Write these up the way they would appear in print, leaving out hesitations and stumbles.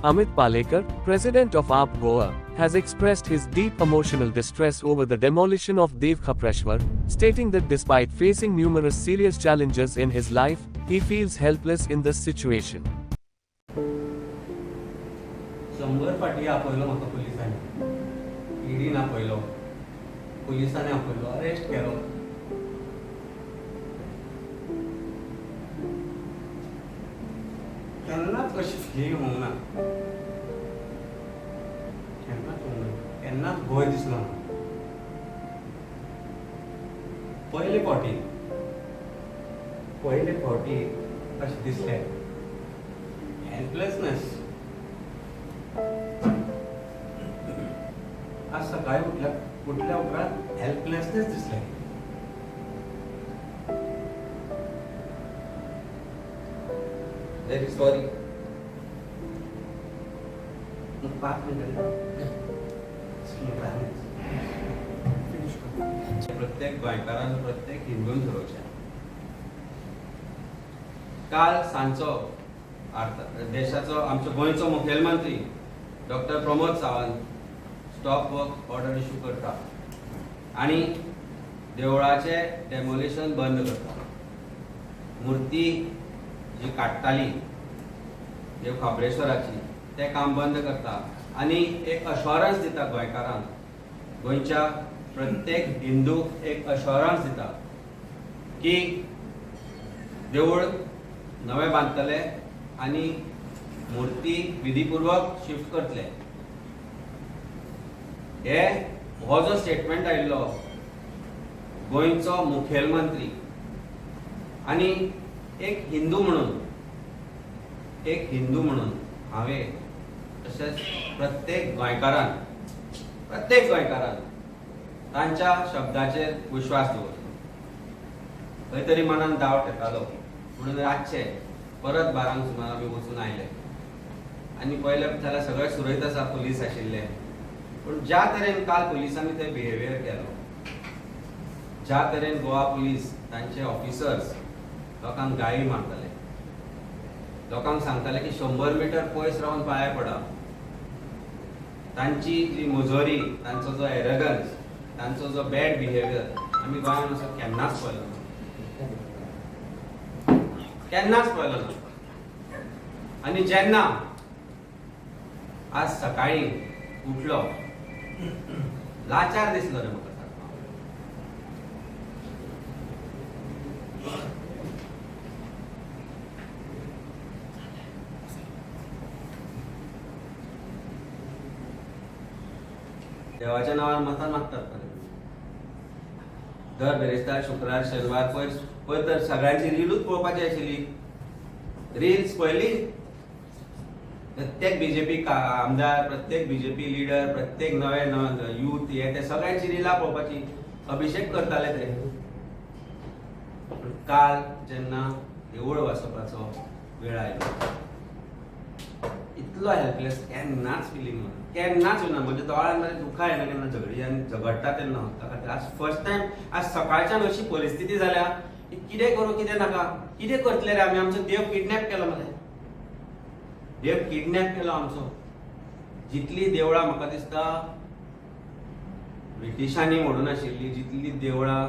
Amit Palekar, president of AAP Goa, has expressed his deep emotional distress over the demolition of Devkhapreshwar, stating that despite facing numerous serious challenges in his life, he feels helpless in this situation. 100 फाटी आपयलो म्हाका पुलिसांनी, ईडीन आपयलो, पुलिसांनी आपयलो, arrest केलो. केन्नाच अशी फीलिंग होवंक ना, केन्नाच भंय दिसलो ना. पयले फावटी अशें दिसलें, हेल्पलेसनेस. आज सकाळी उठल्या उपरांत हेल्पलेसनेस दिसलें. Very sorry. 5 मिनिटां प्रत्येक गोंयकारान, प्रत्येक हिंदून ठरोवचें. काल सांजचो देशाचो आमचो गोंयचो मुखेलमंत्री doctor Pramod Sawant stop work order issue करता आनी देवळाचे डेमोलिशन बंद करता. मुर्ती जी काडटाली देवखापरेश्वराची, तें काम बंद करता आनी एक अश्योरन्स दिता गोंयकारांक, गोंयच्या प्रत्येक हिंदूक एक अश्योरन्स दिता की देवूळ नवें बांदतले आनी मुर्ती विधीपूर्वक शिफ्ट करतले. हो जो स्टेटमेंट आयिल्लो गोंयचो मुखेलमंत्री आनी एक हिंदू म्हणून हांवें तशेंच प्रत्येक गोंयकारान तांच्या शब्दाचेर विश्वास दवरलो. खंय तरी मनान डावट येतालो, म्हणून रातचे परत 12 सुमार आमी वचून आयले आनी पळयलें जाल्यार सगळें सुरळीत आसा, पुलीस आशिल्ले. पूण ज्या तरेन काल पुलिसांनी थंय बिहेवियर केलो, ज्या तरेन गोवा पुलीस तांचे ऑफिसर्स लोकांक गाळी मारताले, लोकांक सांगताले की 100 मिटर पयस रावन पांयां पडा. तांची जी मुजोरी, तांचो जो एरगन्स, तांचो जो बॅड बिहेवियर आमी गोंयांत असो केन्नाच पळयलो ना. आनी जेन्ना आज सकाळी उठलो, लाचार दिसलो रे म्हाका. देवाच्या नावार मतां मागतात दर बेरेस्तार, शुक्रार, शेनवार. पळय तर सगळ्यांची रीलूच पळोवपाची आशिल्ली. रील्स पळयली, प्रत्येक बीजेपी आमदार, प्रत्येक बीजेपी लिडर, प्रत्येक नवे यूथ ते सगळ्यांची रिलां पळोवपाची. अभिषेक करताले ते. काल जेन्ना देवूळ वचपाचो वेळ आयलो, इतलो हेल्पलेस केन्नाच फिलींग ना, केन्नाच येवना. म्हणजे दोळ्यान दुखां येना केन्ना झगडी आनी झगडटा तेन्ना. ताका आज फर्स्ट टायम आज सकाळच्यान अशी परिस्थिती जाल्या की कितें करूं कितें नाका, कितें करतले रे आमी. आमचो देव किडनॅप केलो मरे, देव किडनॅप केलो आमचो. जितली देवळां म्हाका दिसता ब्रिटिशांनी मोडून आशिल्ली, जितली देवळां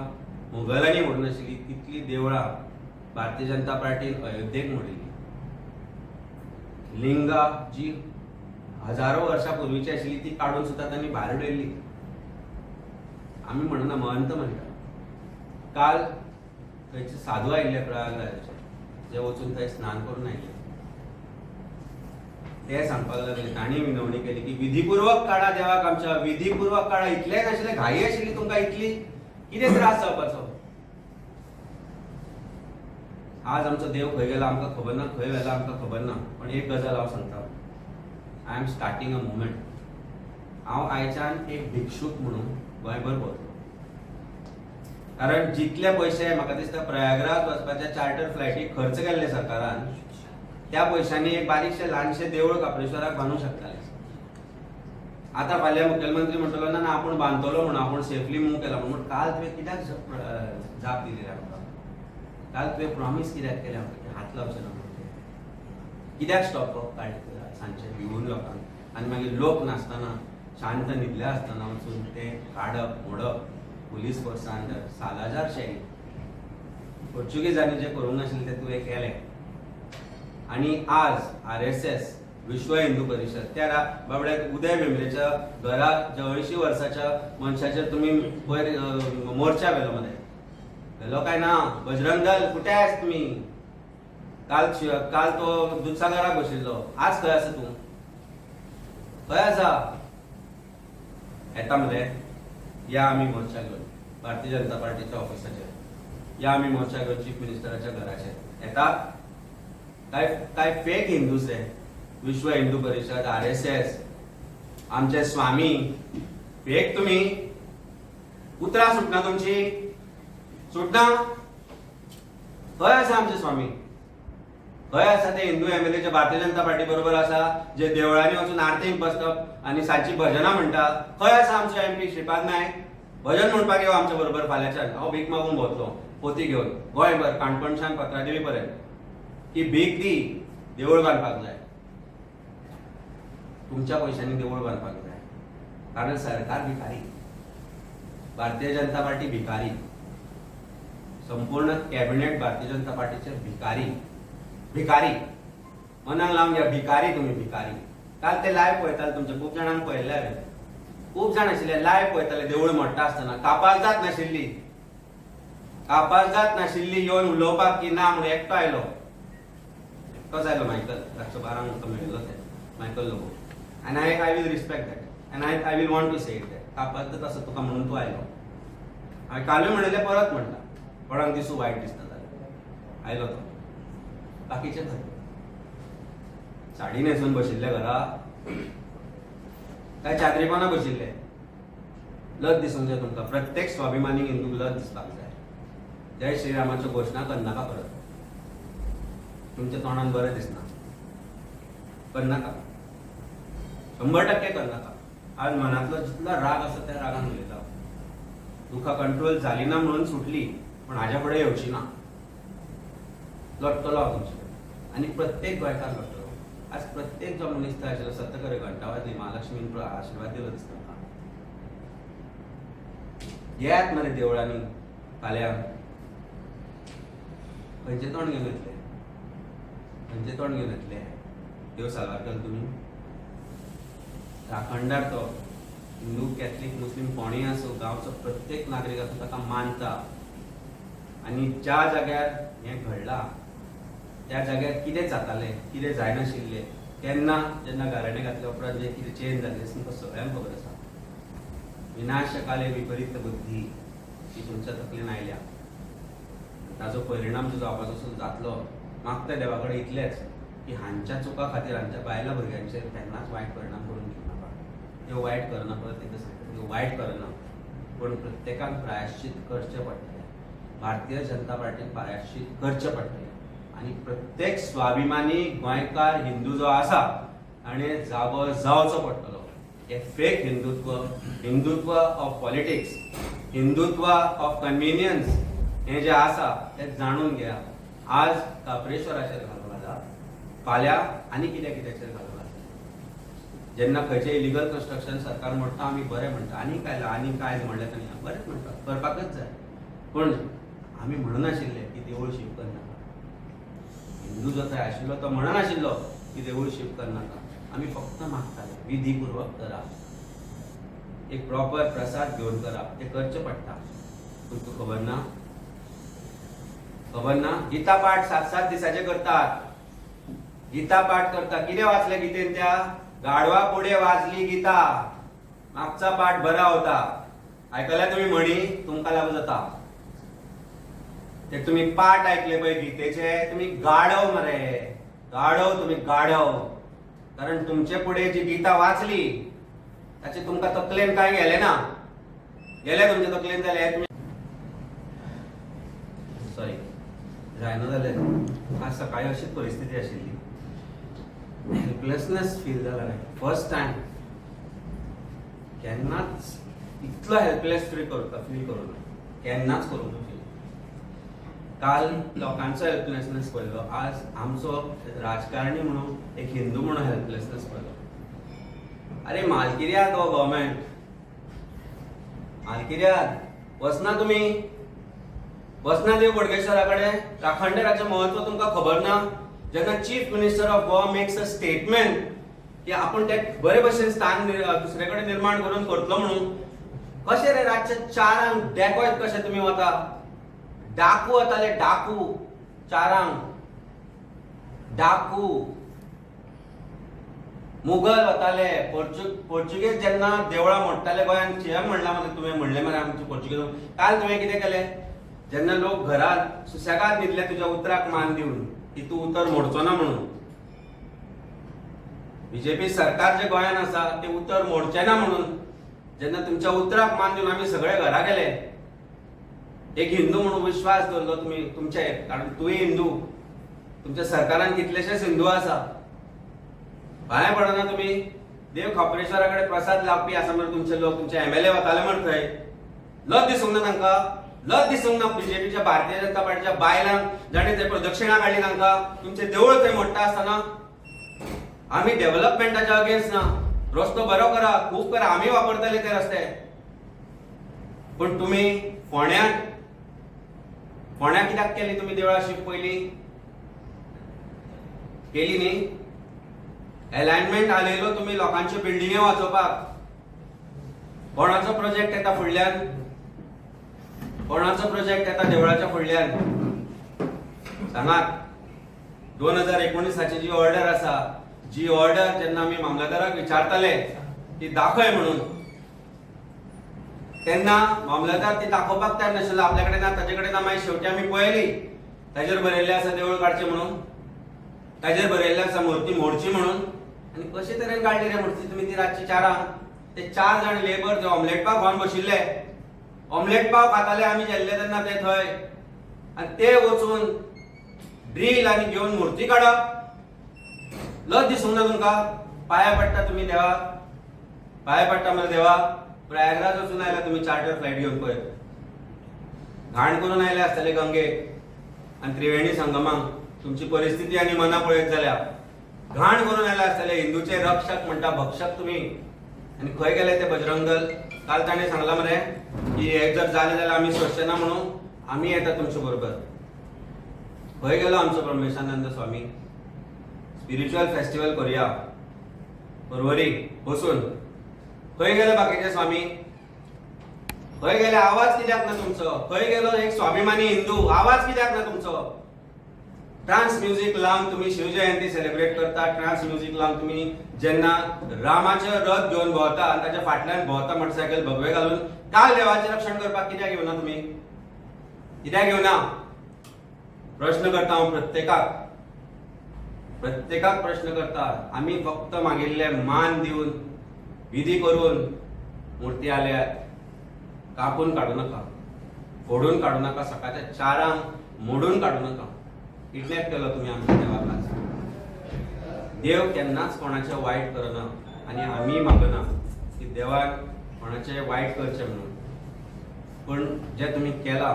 मुघलांनी मोडून आशिल्ली, तितली देवळां भारतीय जनता पार्टीन अयोध्येक मोडिल्ली. लिंगा जी हजारो वर्सां पूर्वीची आशिल्ली ती काडून सुद्दां तांणी भायर उडयल्ली. आमी म्हणना, महंत म्हणटा. काल थंयचे साधू आयिल्ले प्रयागराजाचे, जे वचून थंय स्नान करून आयिल्ले. ते सांगपाक लागले, तांणी विनवणी केली की विधीपूर्वक काडा देवाक आमच्या, विधीपूर्वक काडा. इतलें नाशिल्लें, घाई आशिल्ली तुमकां इतली, कितें त्रास जावपाचो. आज आमचो देव खंय गेला आमकां खबर ना, खंय व्हेला आमकां खबर ना. पण एक गजाल हांव सांगता, I am starting a movement. हांव आयच्यान एक भिक्षूक म्हणून गोंयभर भोंवतलों. कारण जितले पयशे म्हाका दिसता प्रयागराज वचपाच्या चार्टर फ्लायटीक खर्च केल्ले सरकारान, त्या पयशांनी एक बारीकशें ल्हानशें देवूळ काप्रेश्वराक बांदूंक शकताले. आतां फाल्यां मुखेलमंत्री म्हणटलो ना आपूण बांदतलो म्हणून, आपूण सेफली मूव केला म्हणून. काल तुवें कित्याक जाप दिली आमकां? काल तुवें प्रॉमीस कित्याक केलें आमकां हात लावचें ना म्हणून? कित्याक स्टॉप काडले? सांजचे भिवून लोकांक आनी मागीर लोक नासतना शांत न्हिदले आसतना वचून ते काडप मोडप पुलीस फोर्सान सालाजारशे पोर्चुगीजांनी जे करूंक नाशिल्ले ते तुवें केलें आनी आज RSS विश्व हिंदू परिषद त्या बाबड्या उदय भेंब्रेच्या घरात 80 वर्साच्या मनशाचेर तुम्ही मोर्चा वेलो मध्ये वेलो काय ना बजरंग दल कुठे आहेस तुम्ही काल तो दुधसागराक बशिल्लो आज खंय आसा तूं खंय आसा येता मरे या आमी मोर्चा घेवन भारतीय जनता पार्टीच्या ऑफिसाचेर या आमी मोर्चा घेवन चीफ मिनिस्टराच्या घराचेर येता काय फेक हिंदूस रे विश्व हिंदू परिषद RSS आमचे स्वामी फेक तुम्ही उतरां सुटना तुमची सुटना खंय आसा आमचे स्वामी खंय आसा ते हिंदू MLA जे भारतीय जनता पार्टी बरोबर आसा जे देवळांनी वचून आरतीक बसप आनी सांजची भजनां म्हणटा खंय आसा आमचो MP श्रीपाद नायक भजन म्हणपाक येवं आमच्या बरोबर फाल्यांच्यान हांव भीक मागून भोंवतलो पोती घेवन गोंयभर काणकोणच्यान पत्रादेवी पर्यंत की भीक दी देवूळ बांदपाक जाय तुमच्या पैशांनी देवूळ बांदपाक जाय कारण सरकार भिकारी भारतीय जनता पार्टी भिकारी संपूर्ण कॅबिनेट भारतीय जनता पार्टीचे भिकारी मनाक लावन घ्या भिकारी तुम्ही भिकारी काल ते लायव्ह पळयताले तुमचे खूब जाणांक पळयल्ले हांवें खूब जाण आशिल्ले लायव्ह पळयताले देवूळ मोडटा आसतना कापास जात नाशिल्ली येवन उलोवपाक की ना म्हणून एकटो आयलो एकटोच आयलो मायकल 112 म्हाका मेळिल्लो ते Michael logo and I will respect that and I will want to say it that कापास तसं तुका म्हणून तू आयलो हांवें कालूय म्हणिल्लें परत म्हणटा कोणाक दिसू वायट दिसता जाल्यार आयलो तो बाकीचे खंय साडी न्हेसून बशिल्ले घरा काय चादरीपणां बशिल्ले लज दिसूंक जाय तुमकां प्रत्येक स्वाभिमानी हिंदूक लज दिसपाक जाय जय श्रीरामाच्यो घोशणा करनाका परत तुमच्या तोंडान बरें दिसना करनाका 100% करनाका आज मनातलो जितलो राग आसा त्या रागान उलयता दुखा कंट्रोल जाली ना म्हणून सुटली पण हाज्या फुडें येवची ना लढतलो हांव तुमचे आनी प्रत्येक गोंयकार लढतलो आज प्रत्येक जो मनीस थंय आशिल्लो सत्तकरे घंटावादली महालक्ष्मीन आशिर्वाद दिलो दिसता म्हाका येयात मरे देवळांनी फाल्यां खंयचें तोंड घेवन येतले देव सालवारकर तुमी राखणदार तो हिंदू कॅथलीक मुस्लीम कोणीय आसूं गांवचो प्रत्येक नागरीक आसूं ताका मानता आनी ज्या जाग्यार हें घडलां त्या जाग्यार कितें जातालें कितें जायनाशिल्लें तेन्ना जेन्ना गाराणें घातल्या उपरांत जें कितें चेंज जाल्लें तुमकां सगळ्यांक खबर आसा विनाशकाले विपरीत बुद्धी ही तुमच्या तकलेन आयल्या ताजो परिणाम जो जावपाचो जातलो मागता देवा कडेन इतलेंच की हांच्या चुका खातीर हांच्या बायलां भुरग्यांचेर केन्नाच वायट परिणाम करून घेवनाका त्यो वायट करना परत एकदां सांगता त्यो वायट करना पूण प्रत्येकाक प्रायश्चित करचें पडटलें भारतीय जनता पार्टीक प्रायश्चित करचें पडटलें आनी प्रत्येक स्वाभिमानी गोंयकार हिंदू जो आसा ताणें जागो जावचो पडटलो हे fake Hindutva of politics Hindutva of convenience हें जें आसा तें जाणून घेया आज काप्रेश्वराचेर घालून आसा फाल्यां आनी कित्याचेर घालून आसा जेन्ना खंयचें इलिगल कन्स्ट्रक्शन सरकार म्हणटा आमी बरें म्हणटा आनी काय म्हणलें ताणें बरेंच म्हणटा करपाकच जाय पूण आमी म्हणनाशिल्ले की देवूळ शिव करनाका हिंदू जो थंय आशिल्लो तो म्हणनाशिल्लो की देवूळ शिव करनाका आमी फक्त मागताले विधीपूर्वक करा एक प्रॉपर प्रसाद घेवन करप तें करचें पडटा तुमकां खबर ना गीता पाठ 7 दिसाचे करतात गीता पाठ करता कितें वाचलें गीतेन त्या गाडवा पुढे वाचली गीता मागचा पाठ बरा होता आयकल्या तुम्ही म्हणी तुमकां लागू जाता ते तुम्ही पाठ ऐकले पळय गीतेचे तुम्ही गाढव मरे गाढव तुम्ही गाढव कारण तुमचे पुढे जी गीता वाचली ताचे तुमकां तकलेन काय गेले ना गेले तुमच्या तकलेन जाल्यार तुम्ही सॉरी जायना जाल्यार आज सकाळी अशीच परिस्थिती आशिल्ली हेल्पलेसनेस फील जाला फर्स्ट टाइम केन्नाच इतलो हेल्पलेस फील करूं केन्नाच करूं काल लोकांचो हेल्पलेसनेस पळयलो, आज आमचो राजकारणी म्हणून एक हिंदू म्हणून हेल्पलेसनेस पळयलो. अरे मालकिर्यात हो गव्हर्मेंट, मालकिर्यात वचना तुमी, वचना देव बोडगेश्वरा कडेन. राखणदाराचें महत्व तुमकां खबर ना? जेन्ना chief minister of Goa makes a statement की आपण ते बरे भशेन स्थान दुसरे कडेन निर्माण करून करतलो म्हणून, कशें रे रातचे 4 डेकोयत कशें तुमी वता? डाकू वताले, डाकू 4 डाकू. मुघल वताले, पोर्चुगीज जेन्ना देवळां मोडटाले गोंयांत, सीएम म्हणला मरे तुवें, म्हणलें मरे आमचे पोर्चुगीज. काल तुवें कितें केलें? जेन्ना लोक घरात सुसेगाद न्हिदले तुज्या उतराक मान दिवन की तूं उतर मोडचो ना म्हणून, बीजेपी सरकार जे गोंयांत आसा ते उतर मोडचें ना म्हणून, जेन्ना तुमच्या उतराक मान दिवन आमी सगळे घरा गेले, एक हिंदू म्हणून विश्वास दवरलो तुमी तुमचे, कारण तुवें हिंदू, तुमच्या सरकारान कितलेशेच हिंदू आसा. भायर पडना तुमी? देव खापरेश्वरा कडेन प्रसाद लावपी आसा मरे तुमचे लोक, तुमचे एमएलए वताले मरे थंय. लज दिसूंक ना तांकां? लज दिसूंक ना बीजेपीच्या भारतीय जनता पार्टीच्या बायलांक जाणें थंय प्रदक्षिणा काडली तांकां? तुमचे देवूळ थंय मोडटा आसतना आमी डेव्हलपमेंटाच्या अगेन्स्ट ना, रस्तो बरो करा, खूब करा, आमी वापरतले ते रस्ते. पण तुमी फोंड्यात कित्याक केली तुमी देवळां शिफ्ट पयली? केली न्ही? अलायनमेंट आलेलो तुमी लोकांच्यो बिल्डिंगे वाचोवपाक. कोणाचो प्रोजेक्ट येता फुडल्यान? कोणाचो प्रोजेक्ट येता देवळाच्या फुडल्यान? सांगात. 2019ची जी ऑर्डर आसा, जी ऑर्डर जेन्ना आमी मामलेदाराक विचारताले ती दाखय म्हणून, तेन्ना मामलेदार ती दाखोवपाक तयार नाशिल्लो. आपल्या कडेन ना, ताजे कडेन ना. मागीर शेवटी आमी पळयली, ताजेर बरयल्लें आसा देवूळ काडचें म्हणून, ताजेर बरयल्लें आसा मूर्ती मोडची म्हणून. आनी कशे तरेन काडली रे मूर्ती तुमी ती रातची 4? ते 4 जाण लेबर जे ऑमलेट पाव खावन बशिल्ले, ऑमलेट पाव खाताले आमी गेल्ले तेन्ना ते थंय, आनी ते वचून ड्रील आनी घेवन मूर्ती काडप. लज दिसूंक ना तुमकां? पांया पडटा तुमी देवाक, पांया पडटा मरे देवाक. प्रयागराज वचून आयला तुमी चार्टर फ्लायट घेवन पळय, घाण करून आयले आसतले गंगेक आनी त्रिवेणी संगमाक. तुमची परिस्थिती आनी मना पळयत जाल्यार घाण करून आयले आसतले. हिंदूचे रक्षक म्हणटा भक्षक तुमी. आनी खंय गेले ते बजरंग दल? काल ताणें सांगला मरे की हे जर जालें जाल्यार आमी सोडचे ना म्हणून, आमी येता तुमचे बरोबर. खंय गेलो आमचो परमेशानंद स्वामी? स्पिरिच्युअल फेस्टिवल करूया परवरी बसून. खंय गेले बाकीचे स्वामी? खंय गेले? आवाज कित्याक ना तुमचो? खंय गेलो एक स्वाभिमानी हिंदू? आवाज कित्याक ना तुमचो? ट्रान्स म्युझिक लावन तुम्ही शिवजयंती सेलिब्रेट करता, ट्रान्स म्युझिक लावन तुम्ही जेन्ना रामाचे रथ घेवन भोंवता आनी ताच्या फाटल्यान भोंवता मोटरसायकल भगवे घालून, काल देवाचें रक्षण करपाक कित्याक येवना तुमी? कित्याक येवना? प्रश्न करता हांव प्रत्येकाक प्रश्न करता. आमी फक्त मागिल्ले मान दिवन विधी करून मूर्ती आल्यात. कापून काडू नका, फोडून काडू नका, सकाळच्या 4 मोडून काडू नका. किडनॅप केलो तुमी आमच्या देवाक आज. देव केन्नाच कोणाचें वायट करना आनी आमी मागना की देवाक कोणाचें वायट करचें म्हणून. पूण जें तुमी केलां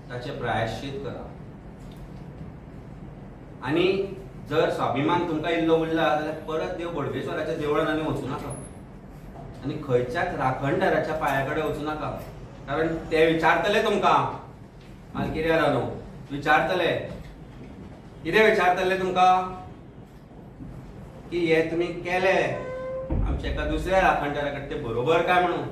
ताचें प्रायश्चित करा. आनी जर स्वाभिमान तुमकां इल्लो उरला जाल्यार परत देव बोडगेश्वराच्या देवळान आनी वचूं नाका आनी खंयच्याच राखणदाराच्या पांया कडेन वचूं नाका. कारण ते विचारतले तुमकां, मालकिर्या रानो विचारतले. कितें विचारतले तुमकां? की हे तुमी केले आमच्या एका दुसऱ्या राखणदारा कडेन, ते बरोबर काय म्हणून.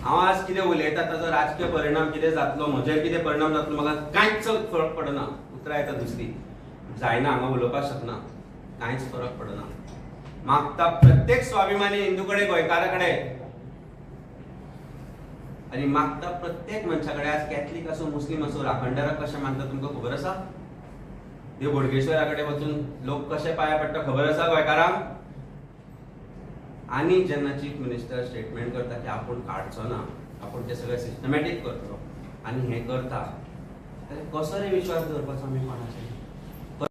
हांव आज कितें उलयता ताचो राजकीय परिणाम कितें जातलो, म्हजेर कितें परिणाम जातलो म्हाका कांयच फरक पडना. उतरां येता दुसरी, जायना हांगा उलोवपाक शकना, कांयच फरक पडना. मागता प्रत्येक स्वाभिमानी हिंदू कडेन, गोंयकारा कडेन, आनी मागता प्रत्येक मनशा कडेन. आज कॅथलीक असो मुस्लीम असो राखणदाराक कशें मानता तुमकां खबर आसा? देव बोडगेश्वरा कडेन वचून लोक कशें पांया पडटा खबर आसा गोंयकारांक? आनी जेन्ना चीफ मिनिस्टर स्टेटमेंट करता की आपूण काडचो ना, आपूण ते सगळें सिस्टमॅटीक करतलो आनी हें करता, जाल्यार कसो रे विश्वास दवरपाचो आमी कोणाचेर?